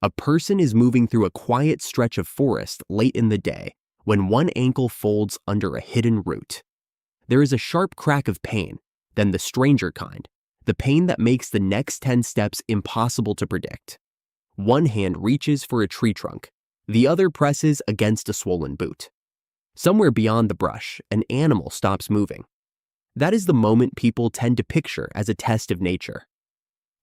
A person is moving through a quiet stretch of forest late in the day when one ankle folds under a hidden root. There is a sharp crack of pain, then the stranger kind, the pain that makes the next 10 steps impossible to predict. One hand reaches for a tree trunk, the other presses against a swollen boot. Somewhere beyond the brush, an animal stops moving. That is the moment people tend to picture as a test of nature.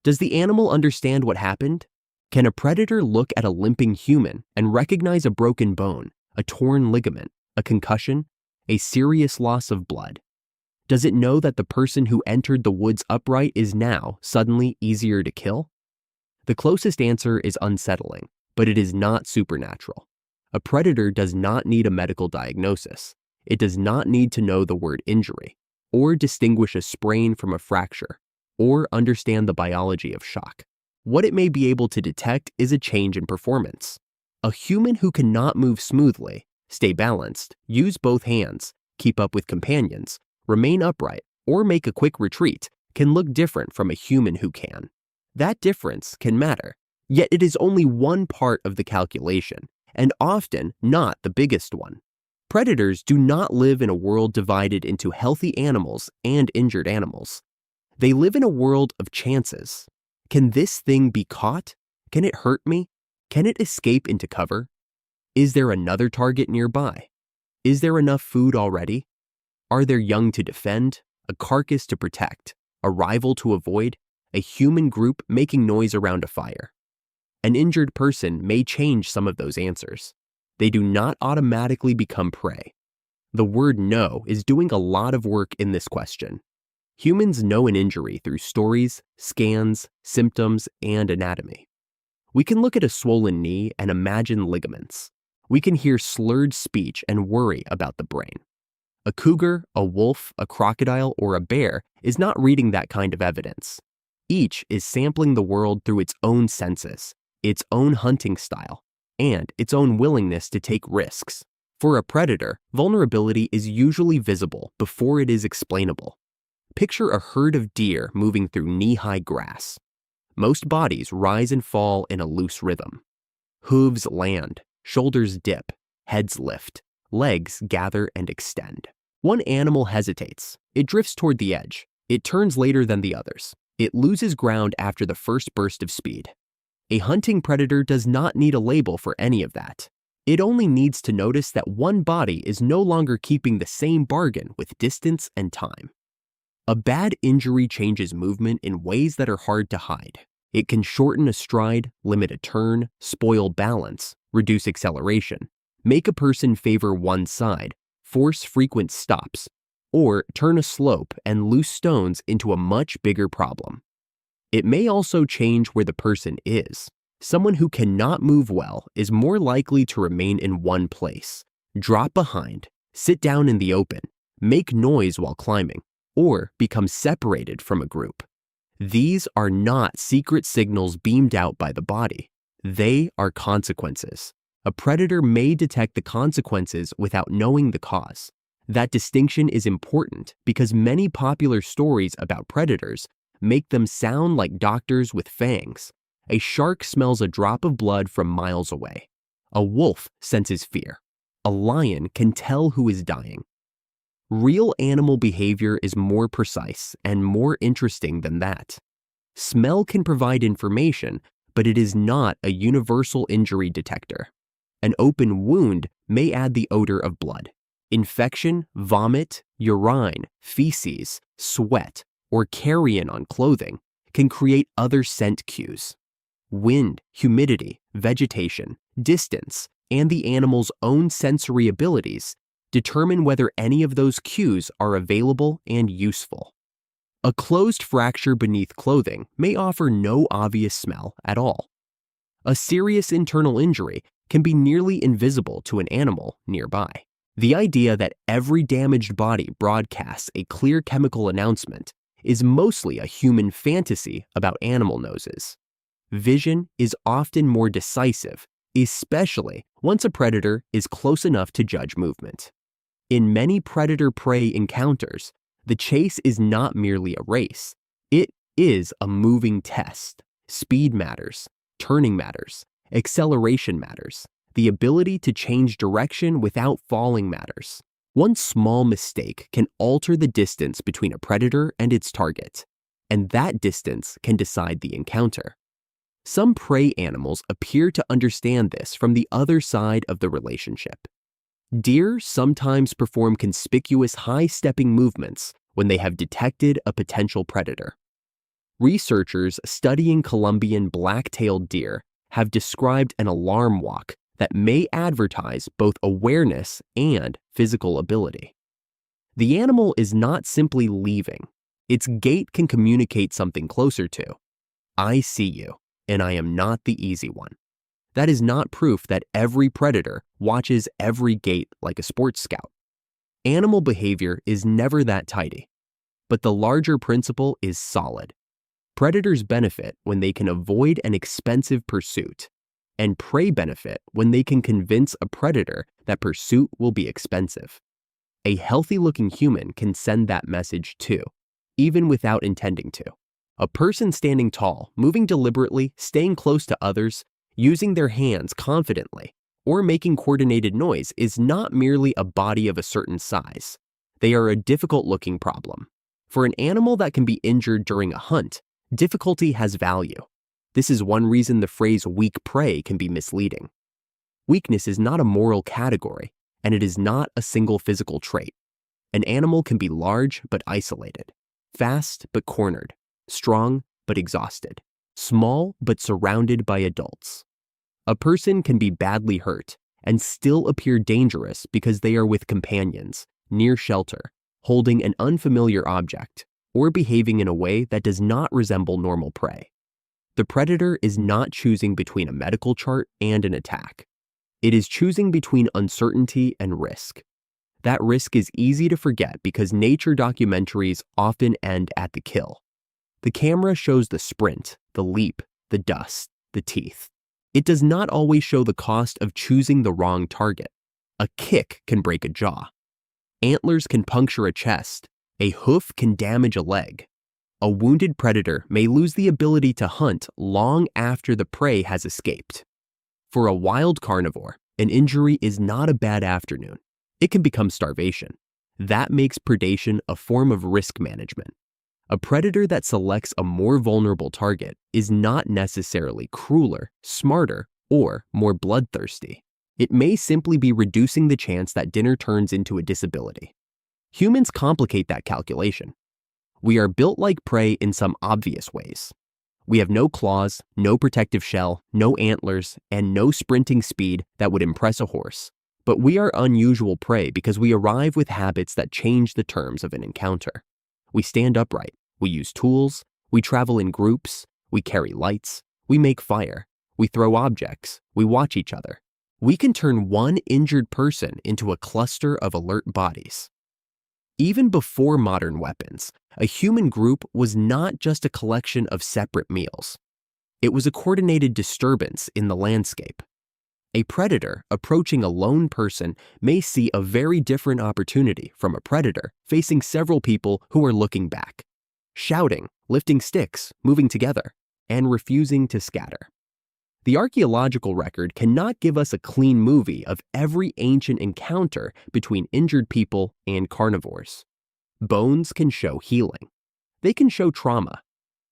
Does the animal understand what happened? Can a predator look at a limping human and recognize a broken bone, a torn ligament, a concussion, a serious loss of blood? Does it know that the person who entered the woods upright is now suddenly easier to kill? The closest answer is unsettling, but it is not supernatural. A predator does not need a medical diagnosis. It does not need to know the word injury, or distinguish a sprain from a fracture, or understand the biology of shock. What it may be able to detect is a change in performance. A human who cannot move smoothly, stay balanced, use both hands, keep up with companions, remain upright, or make a quick retreat can look different from a human who can. That difference can matter, yet it is only one part of the calculation, and often not the biggest one. Predators do not live in a world divided into healthy animals and injured animals. They live in a world of chances. Can this thing be caught? Can it hurt me? Can it escape into cover? Is there another target nearby? Is there enough food already? Are there young to defend, a carcass to protect, a rival to avoid, a human group making noise around a fire? An injured person may change some of those answers. They do not automatically become prey. The word know is doing a lot of work in this question. Humans know an injury through stories, scans, symptoms, and anatomy. We can look at a swollen knee and imagine ligaments. We can hear slurred speech and worry about the brain. A cougar, a wolf, a crocodile, or a bear is not reading that kind of evidence. Each is sampling the world through its own senses, its own hunting style, and its own willingness to take risks. For a predator, vulnerability is usually visible before it is explainable. Picture a herd of deer moving through knee-high grass. Most bodies rise and fall in a loose rhythm. Hooves land, shoulders dip, heads lift, legs gather and extend. One animal hesitates. It drifts toward the edge. It turns later than the others. It loses ground after the first burst of speed. A hunting predator does not need a label for any of that. It only needs to notice that one body is no longer keeping the same bargain with distance and time. A bad injury changes movement in ways that are hard to hide. It can shorten a stride, limit a turn, spoil balance, reduce acceleration, make a person favor one side, force frequent stops, or turn a slope and loose stones into a much bigger problem. It may also change where the person is. Someone who cannot move well is more likely to remain in one place, drop behind, sit down in the open, make noise while climbing, or become separated from a group. These are not secret signals beamed out by the body. They are consequences. A predator may detect the consequences without knowing the cause. That distinction is important because many popular stories about predators make them sound like doctors with fangs. A shark smells a drop of blood from miles away. A wolf senses fear. A lion can tell who is dying. Real animal behavior is more precise and more interesting than that. Smell can provide information, but it is not a universal injury detector. An open wound may add the odor of blood. Infection, vomit, urine, feces, sweat, or carrion on clothing can create other scent cues. Wind, humidity, vegetation, distance, and the animal's own sensory abilities determine whether any of those cues are available and useful. A closed fracture beneath clothing may offer no obvious smell at all. A serious internal injury can be nearly invisible to an animal nearby. The idea that every damaged body broadcasts a clear chemical announcement is mostly a human fantasy about animal noses. Vision is often more decisive, especially once a predator is close enough to judge movement. In many predator-prey encounters, the chase is not merely a race. It is a moving test. Speed matters, turning matters, Acceleration matters. The ability to change direction without falling matters. One small mistake can alter the distance between a predator and its target, and that distance can decide the encounter. Some prey animals appear to understand this from the other side of the relationship. Deer sometimes perform conspicuous high-stepping movements when they have detected a potential predator. Researchers studying Colombian black-tailed deer have described an alarm walk that may advertise both awareness and physical ability. The animal is not simply leaving. Its gait can communicate something closer to, "I see you, and I am not the easy one." That is not proof that every predator watches every gait like a sports scout. Animal behavior is never that tidy, but the larger principle is solid. Predators benefit when they can avoid an expensive pursuit, and prey benefit when they can convince a predator that pursuit will be expensive. A healthy-looking human can send that message too, even without intending to. A person standing tall, moving deliberately, staying close to others, using their hands confidently, or making coordinated noise is not merely a body of a certain size. They are a difficult-looking problem. For an animal that can be injured during a hunt, difficulty has value. This is one reason the phrase weak prey can be misleading. Weakness is not a moral category, and it is not a single physical trait. An animal can be large but isolated, fast but cornered, strong but exhausted, small but surrounded by adults. A person can be badly hurt and still appear dangerous because they are with companions, near shelter, holding an unfamiliar object, or behaving in a way that does not resemble normal prey. The predator is not choosing between a medical chart and an attack. It is choosing between uncertainty and risk. That risk is easy to forget because nature documentaries often end at the kill. The camera shows the sprint, the leap, the dust, the teeth. It does not always show the cost of choosing the wrong target. A kick can break a jaw. Antlers can puncture a chest. A hoof can damage a leg. A wounded predator may lose the ability to hunt long after the prey has escaped. For a wild carnivore, an injury is not a bad afternoon. It can become starvation. That makes predation a form of risk management. A predator that selects a more vulnerable target is not necessarily crueler, smarter, or more bloodthirsty. It may simply be reducing the chance that dinner turns into a disability. Humans complicate that calculation. We are built like prey in some obvious ways. We have no claws, no protective shell, no antlers, and no sprinting speed that would impress a horse. But we are unusual prey because we arrive with habits that change the terms of an encounter. We stand upright, we use tools, we travel in groups, we carry lights, we make fire, we throw objects, we watch each other. We can turn one injured person into a cluster of alert bodies. Even before modern weapons, a human group was not just a collection of separate meals. It was a coordinated disturbance in the landscape. A predator approaching a lone person may see a very different opportunity from a predator facing several people who are looking back, shouting, lifting sticks, moving together, and refusing to scatter. The archaeological record cannot give us a clean movie of every ancient encounter between injured people and carnivores. Bones can show healing. They can show trauma.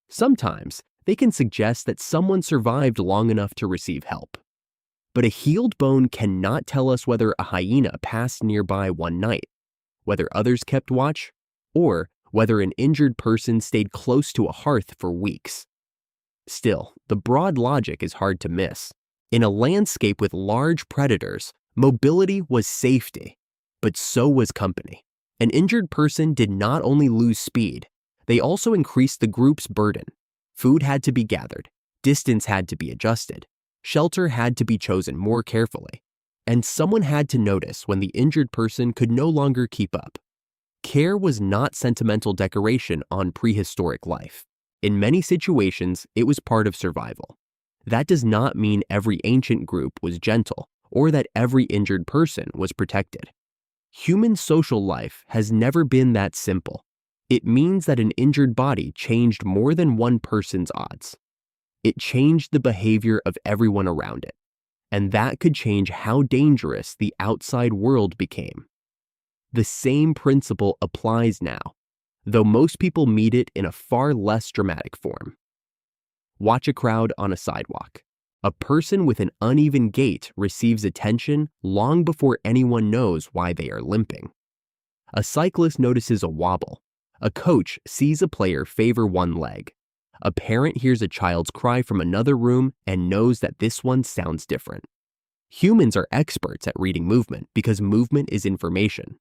Sometimes they can suggest that someone survived long enough to receive help. But a healed bone cannot tell us whether a hyena passed nearby one night, whether others kept watch, or whether an injured person stayed close to a hearth for weeks. Still, the broad logic is hard to miss. In a landscape with large predators, mobility was safety, but so was company. An injured person did not only lose speed, they also increased the group's burden. Food had to be gathered, distance had to be adjusted, shelter had to be chosen more carefully, and someone had to notice when the injured person could no longer keep up. Care was not sentimental decoration on prehistoric life. In many situations, it was part of survival. That does not mean every ancient group was gentle or that every injured person was protected. Human social life has never been that simple. It means that an injured body changed more than one person's odds. It changed the behavior of everyone around it, and that could change how dangerous the outside world became. The same principle applies now, though most people meet it in a far less dramatic form. Watch a crowd on a sidewalk. A person with an uneven gait receives attention long before anyone knows why they are limping. A cyclist notices a wobble. A coach sees a player favor one leg. A parent hears a child's cry from another room and knows that this one sounds different. Humans are experts at reading movement because movement is information.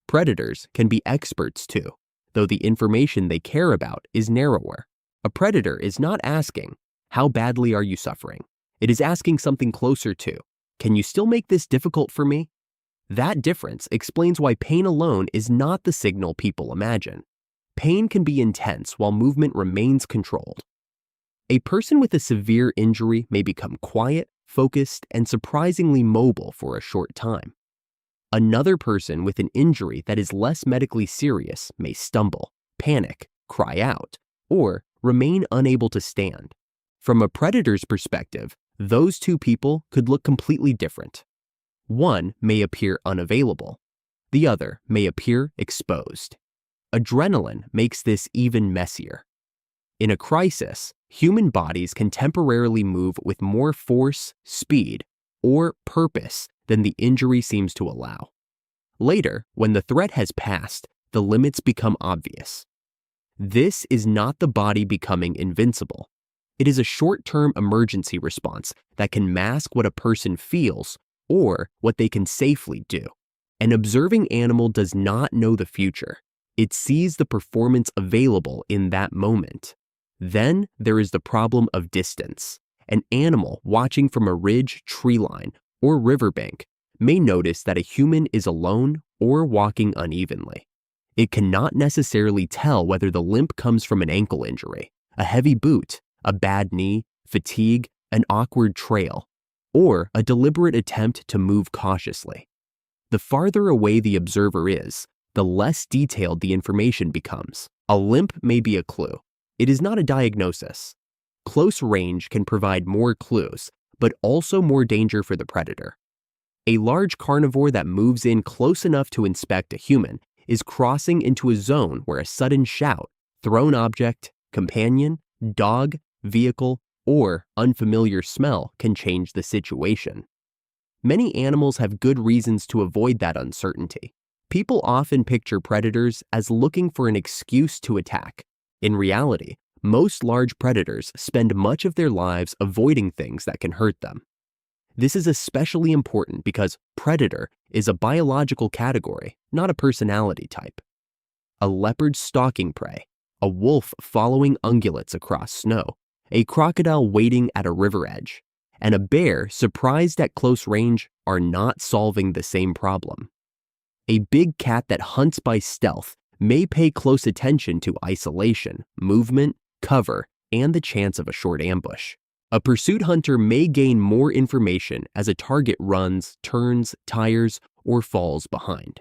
Predators can be experts too, though the information they care about is narrower. A predator is not asking, "How badly are you suffering?" It is asking something closer to, "Can you still make this difficult for me?" That difference explains why pain alone is not the signal people imagine. Pain can be intense while movement remains controlled. A person with a severe injury may become quiet, focused, and surprisingly mobile for a short time. Another person with an injury that is less medically serious may stumble, panic, cry out, or remain unable to stand. From a predator's perspective, those two people could look completely different. One may appear unavailable. The other may appear exposed. Adrenaline makes this even messier. In a crisis, human bodies can temporarily move with more force, speed, or purpose than the injury seems to allow. Later, when the threat has passed, the limits become obvious. This is not the body becoming invincible. It is a short-term emergency response that can mask what a person feels or what they can safely do. An observing animal does not know the future. It sees the performance available in that moment. Then there is the problem of distance. An animal watching from a ridge, tree line, or riverbank may notice that a human is alone or walking unevenly. It cannot necessarily tell whether the limp comes from an ankle injury, a heavy boot, a bad knee, fatigue, an awkward trail, or a deliberate attempt to move cautiously. The farther away the observer is, the less detailed the information becomes. A limp may be a clue. It is not a diagnosis. Close range can provide more clues, but also more danger for the predator. A large carnivore that moves in close enough to inspect a human is crossing into a zone where a sudden shout, thrown object, companion, dog, vehicle, or unfamiliar smell can change the situation. Many animals have good reasons to avoid that uncertainty. People often picture predators as looking for an excuse to attack. In reality, most large predators spend much of their lives avoiding things that can hurt them. This is especially important because predator is a biological category, not a personality type. A leopard stalking prey, a wolf following ungulates across snow, a crocodile waiting at a river edge, and a bear surprised at close range are not solving the same problem. A big cat that hunts by stealth may pay close attention to isolation, movement, cover, and the chance of a short ambush. A pursuit hunter may gain more information as a target runs, turns, tires, or falls behind.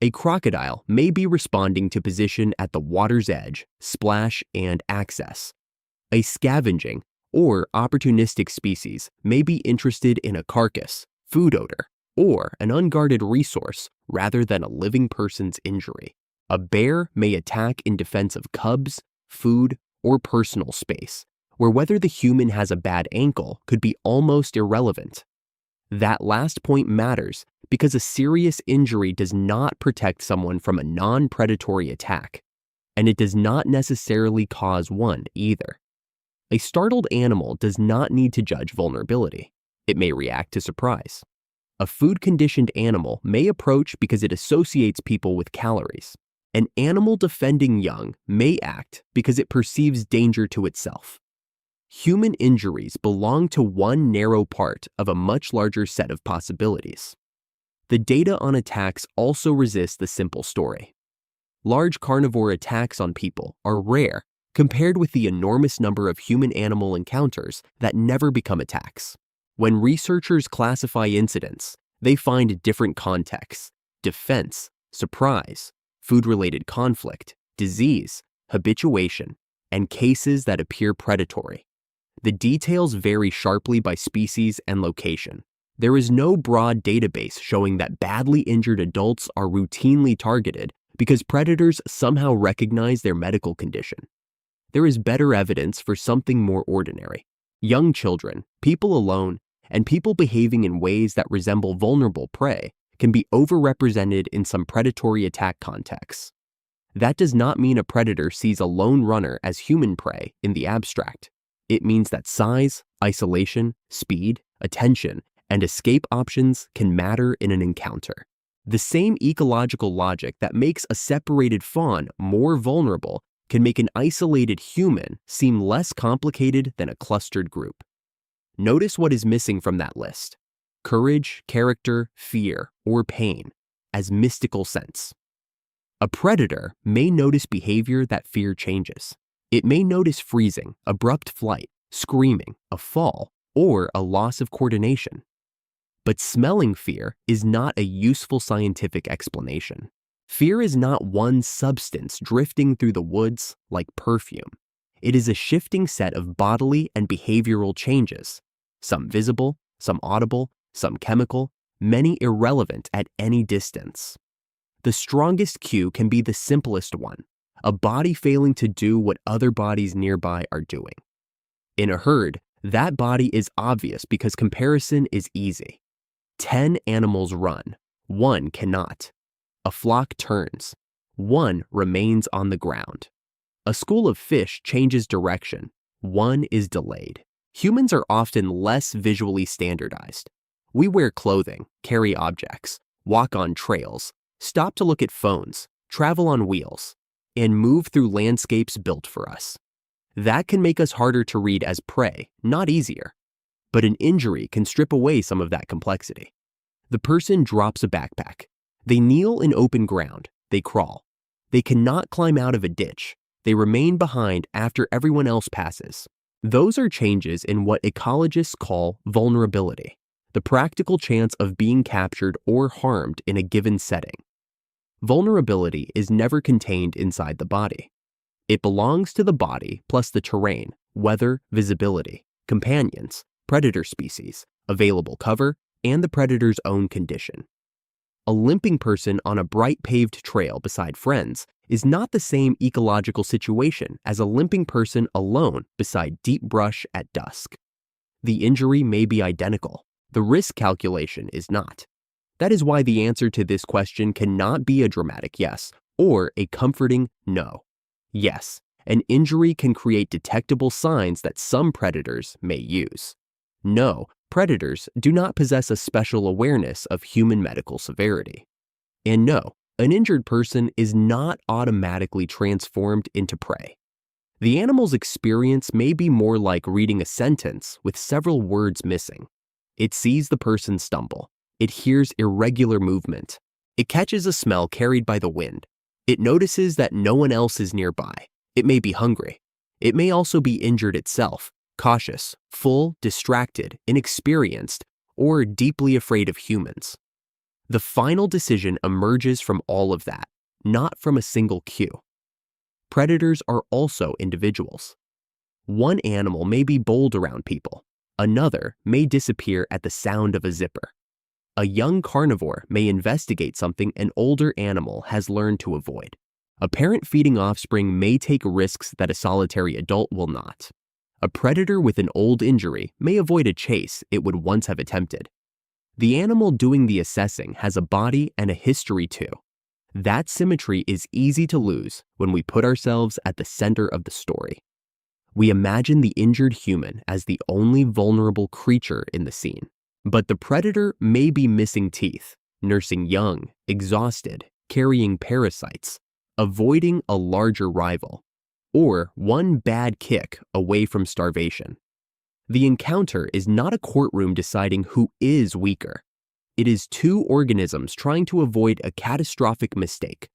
A crocodile may be responding to position at the water's edge, splash, and access. A scavenging or opportunistic species may be interested in a carcass, food odor, or an unguarded resource rather than a living person's injury. A bear may attack in defense of cubs, food, or personal space, where whether the human has a bad ankle could be almost irrelevant. That last point matters because a serious injury does not protect someone from a non-predatory attack, and it does not necessarily cause one either. A startled animal does not need to judge vulnerability. It may react to surprise. A food-conditioned animal may approach because it associates people with calories. An animal defending young may act because it perceives danger to itself. Human injuries belong to one narrow part of a much larger set of possibilities. The data on attacks also resist the simple story. Large carnivore attacks on people are rare compared with the enormous number of human-animal encounters that never become attacks. When researchers classify incidents, they find different contexts: defense, surprise, food-related conflict, disease, habituation, and cases that appear predatory. The details vary sharply by species and location. There is no broad database showing that badly injured adults are routinely targeted because predators somehow recognize their medical condition. There is better evidence for something more ordinary. Young children, people alone, and people behaving in ways that resemble vulnerable prey can be overrepresented in some predatory attack contexts. That does not mean a predator sees a lone runner as human prey in the abstract. It means that size, isolation, speed, attention, and escape options can matter in an encounter. The same ecological logic that makes a separated fawn more vulnerable can make an isolated human seem less complicated than a clustered group. Notice what is missing from that list: courage, character, fear, or pain as mystical sense. A predator may notice behavior that fear changes. It may notice freezing, abrupt flight, screaming, a fall, or a loss of coordination. But smelling fear is not a useful scientific explanation. Fear is not one substance drifting through the woods like perfume. It is a shifting set of bodily and behavioral changes, some visible, some audible, some chemical, many irrelevant at any distance. The strongest cue can be the simplest one: a body failing to do what other bodies nearby are doing. In a herd, that body is obvious because comparison is easy. 10 animals run, one cannot. A flock turns, one remains on the ground. A school of fish changes direction, one is delayed. Humans are often less visually standardized. We wear clothing, carry objects, walk on trails, stop to look at phones, travel on wheels, and move through landscapes built for us. That can make us harder to read as prey, not easier. But an injury can strip away some of that complexity. The person drops a backpack. They kneel in open ground. They crawl. They cannot climb out of a ditch. They remain behind after everyone else passes. Those are changes in what ecologists call vulnerability, the practical chance of being captured or harmed in a given setting. Vulnerability is never contained inside the body. It belongs to the body plus the terrain, weather, visibility, companions, predator species, available cover, and the predator's own condition. A limping person on a bright paved trail beside friends is not the same ecological situation as a limping person alone beside deep brush at dusk. The injury may be identical. The risk calculation is not. That is why the answer to this question cannot be a dramatic yes or a comforting no. Yes, an injury can create detectable signs that some predators may use. No, predators do not possess a special awareness of human medical severity. And no, an injured person is not automatically transformed into prey. The animal's experience may be more like reading a sentence with several words missing. It sees the person stumble. It hears irregular movement. It catches a smell carried by the wind. It notices that no one else is nearby. It may be hungry. It may also be injured itself, cautious, full, distracted, inexperienced, or deeply afraid of humans. The final decision emerges from all of that, not from a single cue. Predators are also individuals. One animal may be bold around people. Another may disappear at the sound of a zipper. A young carnivore may investigate something an older animal has learned to avoid. A parent feeding offspring may take risks that a solitary adult will not. A predator with an old injury may avoid a chase it would once have attempted. The animal doing the assessing has a body and a history too. That symmetry is easy to lose when we put ourselves at the center of the story. We imagine the injured human as the only vulnerable creature in the scene. But the predator may be missing teeth, nursing young, exhausted, carrying parasites, avoiding a larger rival, or one bad kick away from starvation. The encounter is not a courtroom deciding who is weaker. It is two organisms trying to avoid a catastrophic mistake.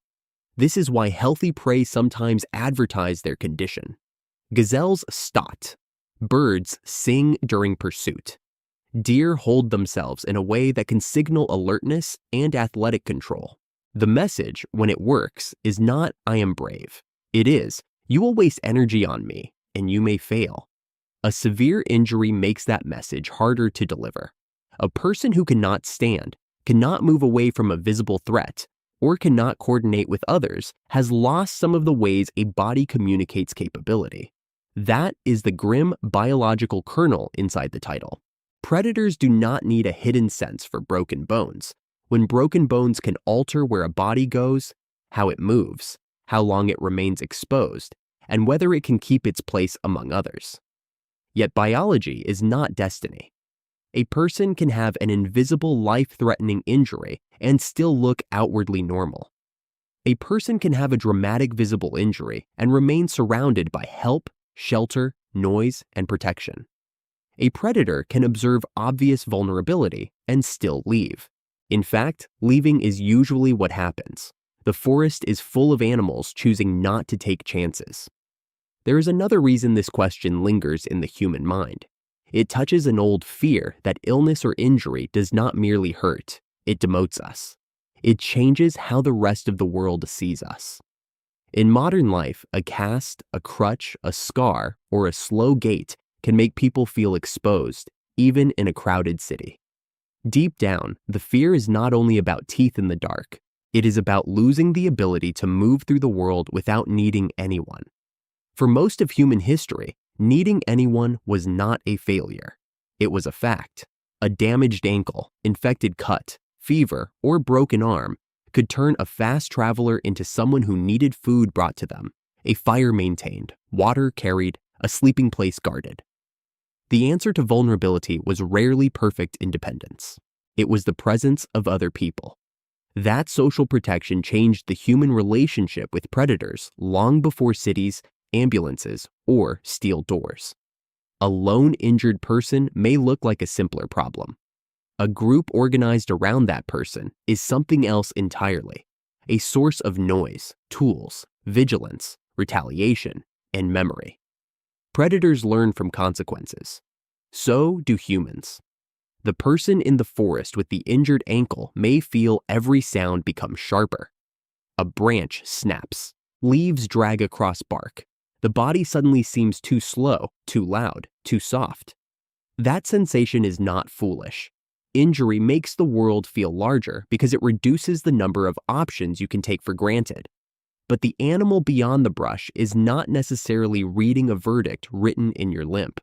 This is why healthy prey sometimes advertise their condition. Gazelles stot. Birds sing during pursuit. Deer hold themselves in a way that can signal alertness and athletic control. The message, when it works, is not "I am brave." It is, "You will waste energy on me, and you may fail." A severe injury makes that message harder to deliver. A person who cannot stand, cannot move away from a visible threat, or cannot coordinate with others has lost some of the ways a body communicates capability. That is the grim biological kernel inside the title. Predators do not need a hidden sense for broken bones, when broken bones can alter where a body goes, how it moves, how long it remains exposed, and whether it can keep its place among others. Yet biology is not destiny. A person can have an invisible life-threatening injury and still look outwardly normal. A person can have a dramatic visible injury and remain surrounded by help, shelter, noise, and protection. A predator can observe obvious vulnerability and still leave. In fact, leaving is usually what happens. The forest is full of animals choosing not to take chances. There is another reason this question lingers in the human mind. It touches an old fear that illness or injury does not merely hurt, it demotes us. It changes how the rest of the world sees us. In modern life, a cast, a crutch, a scar, or a slow gait can make people feel exposed, even in a crowded city. Deep down, the fear is not only about teeth in the dark. It is about losing the ability to move through the world without needing anyone. For most of human history, needing anyone was not a failure. It was a fact. A damaged ankle, infected cut, fever, or broken arm could turn a fast traveler into someone who needed food brought to them, a fire maintained, water carried, a sleeping place guarded. The answer to vulnerability was rarely perfect independence. It was the presence of other people. That social protection changed the human relationship with predators long before cities, ambulances, or steel doors. A lone injured person may look like a simpler problem. A group organized around that person is something else entirely, a source of noise, tools, vigilance, retaliation, and memory. Predators learn from consequences. So do humans. The person in the forest with the injured ankle may feel every sound become sharper. A branch snaps, leaves drag across bark. The body suddenly seems too slow, too loud, too soft. That sensation is not foolish. Injury makes the world feel larger because it reduces the number of options you can take for granted. But the animal beyond the brush is not necessarily reading a verdict written in your limp.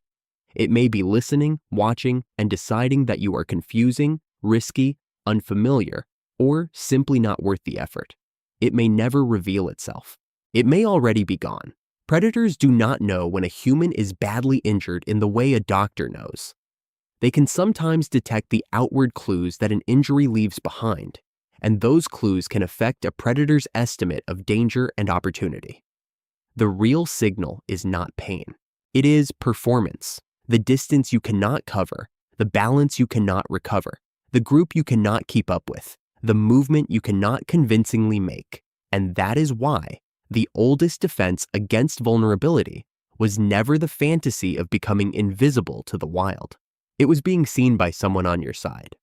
It may be listening, watching, and deciding that you are confusing, risky, unfamiliar, or simply not worth the effort. It may never reveal itself. It may already be gone. Predators do not know when a human is badly injured in the way a doctor knows. They can sometimes detect the outward clues that an injury leaves behind, and those clues can affect a predator's estimate of danger and opportunity. The real signal is not pain. It is performance, the distance you cannot cover, the balance you cannot recover, the group you cannot keep up with, the movement you cannot convincingly make. And that is why the oldest defense against vulnerability was never the fantasy of becoming invisible to the wild. It was being seen by someone on your side.